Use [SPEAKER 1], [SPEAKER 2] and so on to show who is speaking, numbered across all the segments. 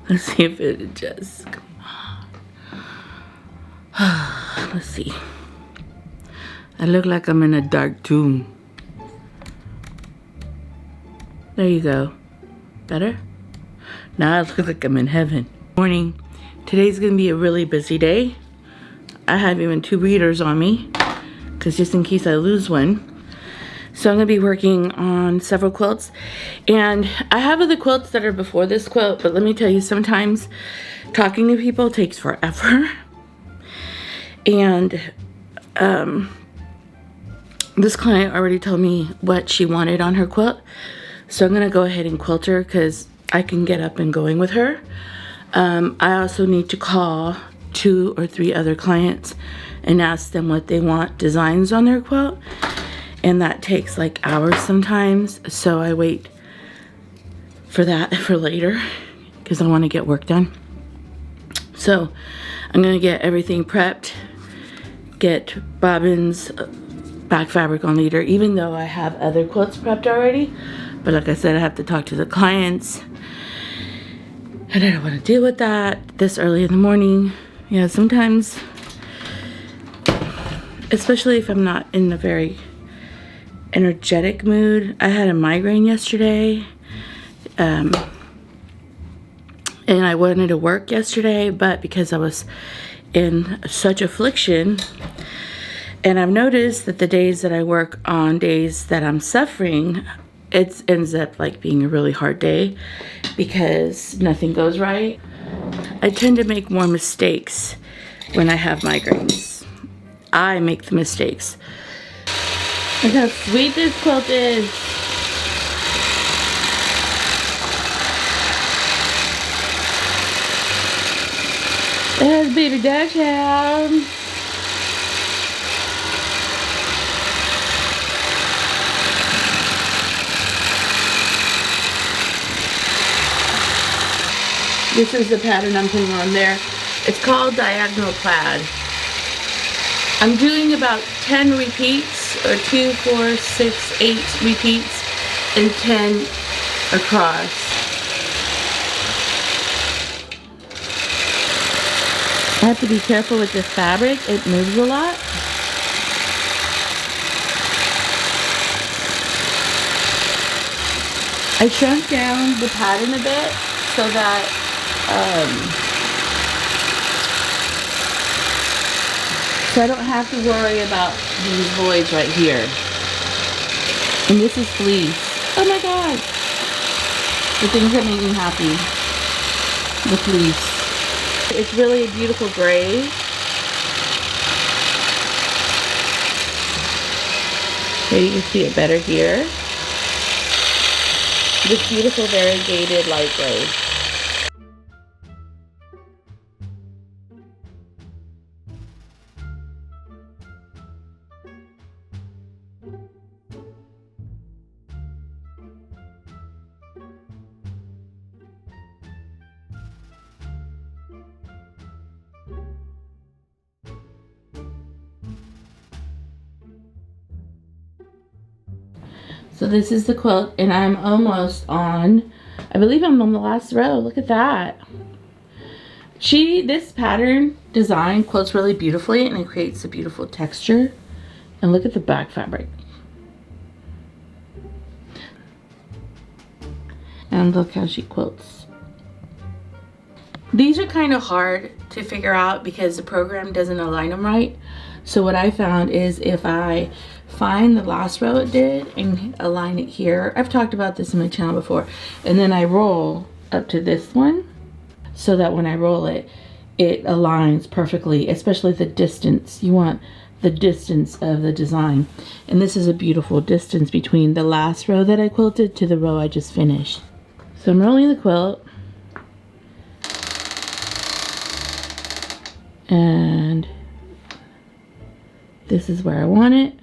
[SPEAKER 1] Let's see if it adjusts. Let's see. I look like I'm in a dark tomb. There you go. Better? Now I look like I'm in heaven. Morning. Today's gonna be a really busy day. I have even 2 readers on me, because just in case I lose one. So I'm gonna be working on several quilts. And I have other quilts that are before this quilt, but let me tell you, sometimes talking to people takes forever. And this client already told me what she wanted on her quilt. So I'm gonna go ahead and quilt her because I can get up and going with her. I also need to call 2 or 3 other clients and ask them what they want designs on their quilt. And that takes like hours sometimes. So I wait for that for later because I want to get work done. So I'm gonna get everything prepped, get bobbins, back fabric on leader, even though I have other quilts prepped already. But like I said, I have to talk to the clients. And I don't want to deal with that this early in the morning. Yeah, sometimes, especially if I'm not in a very energetic mood. I had a migraine yesterday. And I wanted to work yesterday, but because I was in such affliction, and I've noticed that the days that I work on days that I'm suffering, it ends up like being a really hard day because nothing goes right. I tend to make more mistakes when I have migraines. I make the mistakes. Look how sweet this quilt is. It has baby duck hound. This is the pattern I'm putting on there. It's called diagonal plaid. I'm doing about 10 repeats, or 2, 4, 6, 8 repeats, and 10 across. I have to be careful with this fabric. It moves a lot. I shrunk down the pattern a bit so that so I don't have to worry about these voids right here. And this is fleece. Oh my god! The things that make me happy. The fleece. It's really a beautiful gray. Okay, you can see it better here. This beautiful variegated light gray. So this is the quilt, and I'm almost on, I believe I'm on the last row. Look at that. This pattern design quilts really beautifully, and it creates a beautiful texture. And look at the back fabric. And look how she quilts. These are kind of hard to figure out because the program doesn't align them right. So what I found is if I find the last row it did and align it here, I've talked about this in my channel before, and then I roll up to this one so that when I roll it, it aligns perfectly, especially the distance. You want the distance of the design. And this is a beautiful distance between the last row that I quilted to the row I just finished. So I'm rolling the quilt. And this is where I want it.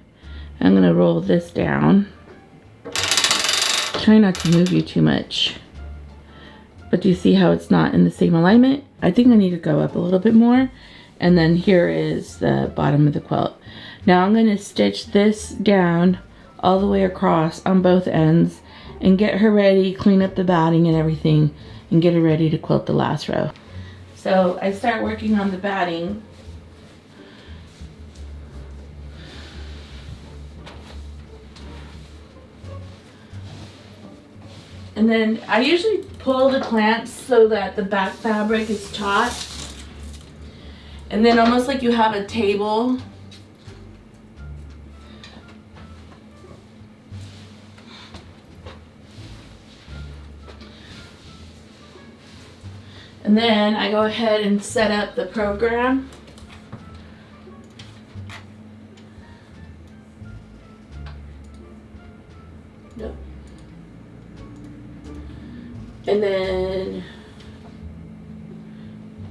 [SPEAKER 1] I'm gonna roll this down. Try not to move you too much. But do you see how it's not in the same alignment? I think I need to go up a little bit more. And then here is the bottom of the quilt. Now I'm gonna stitch this down all the way across on both ends and get her ready, clean up the batting and everything, and get it ready to quilt the last row. So I start working on the batting. And then I usually pull the clamps so that the back fabric is taut. And then almost like you have a table. And then I go ahead and set up the program. Nope. And then,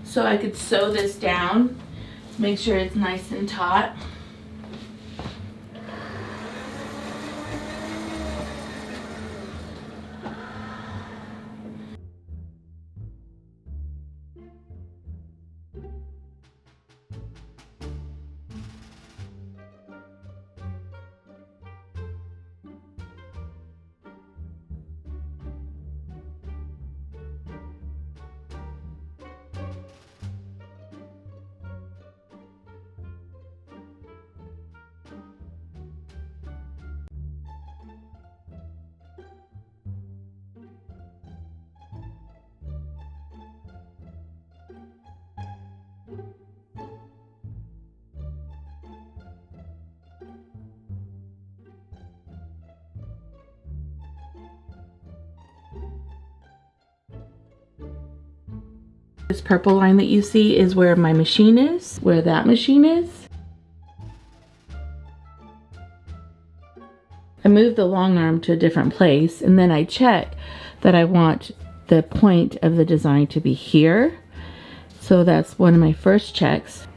[SPEAKER 1] so I could sew this down, make sure it's nice and taut. This purple line that you see is where my machine is, where that machine is. I move the long arm to a different place, and then I check that I want the point of the design to be here. So that's one of my first checks.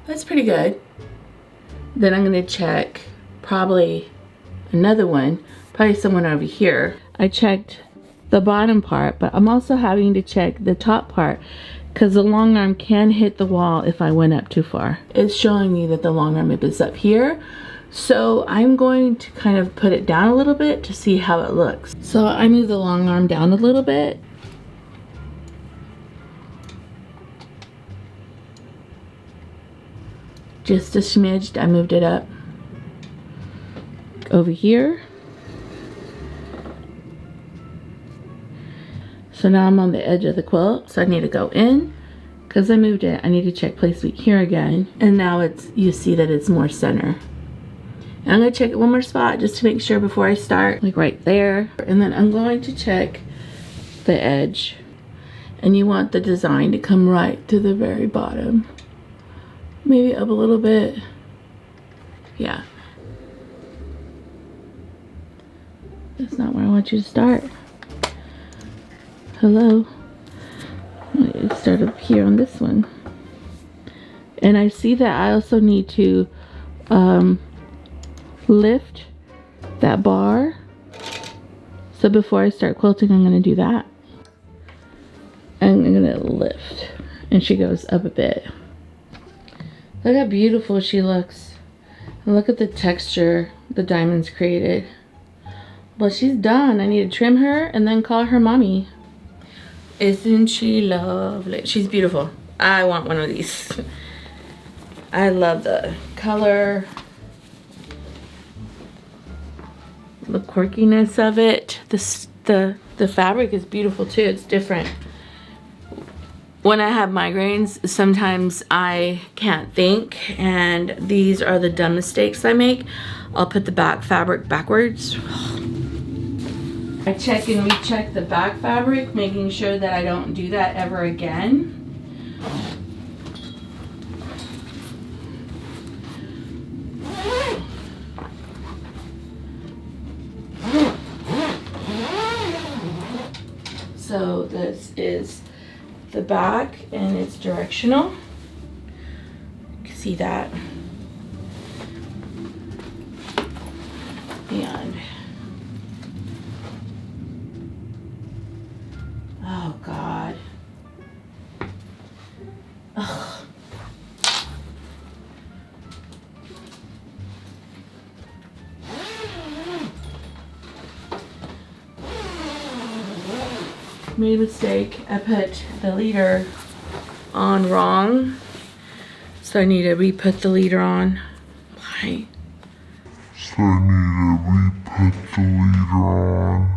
[SPEAKER 1] That's pretty good. Then I'm gonna check probably another one, probably someone over here. I checked the bottom part, but I'm also having to check the top part because the long arm can hit the wall if I went up too far. It's showing me that the long arm is up here. So I'm going to kind of put it down a little bit to see how it looks. So I move the long arm down a little bit. Just a smidge, I moved it up. Over here. So now I'm on the edge of the quilt, so I need to go in. Because I moved it, I need to check placement here again. And now it's, you see that it's more center. And I'm gonna check it one more spot just to make sure before I start, like right there. And then I'm going to check the edge. And you want the design to come right to the very bottom. Maybe up a little bit. Yeah. That's not where I want you to start. Hello. I start up here on this one. And I see that I also need to lift that bar. So before I start quilting, I'm going to do that. And I'm going to lift. And she goes up a bit. Look how beautiful she looks. And look at the texture the diamonds created. Well, she's done. I need to trim her and then call her mommy. Isn't she lovely? She's beautiful. I want one of these. I love the color. The quirkiness of it. The fabric is beautiful too. It's different. When I have migraines, sometimes I can't think, and these are the dumb mistakes I make. I'll put the back fabric backwards. I check and recheck the back fabric, making sure that I don't do that ever again. So this is the back, and it's directional. You can see that. And oh God. Ugh. made a mistake. I put the leader on wrong. So I need to re-put the leader on. Why?
[SPEAKER 2] So I need to re-put the leader on.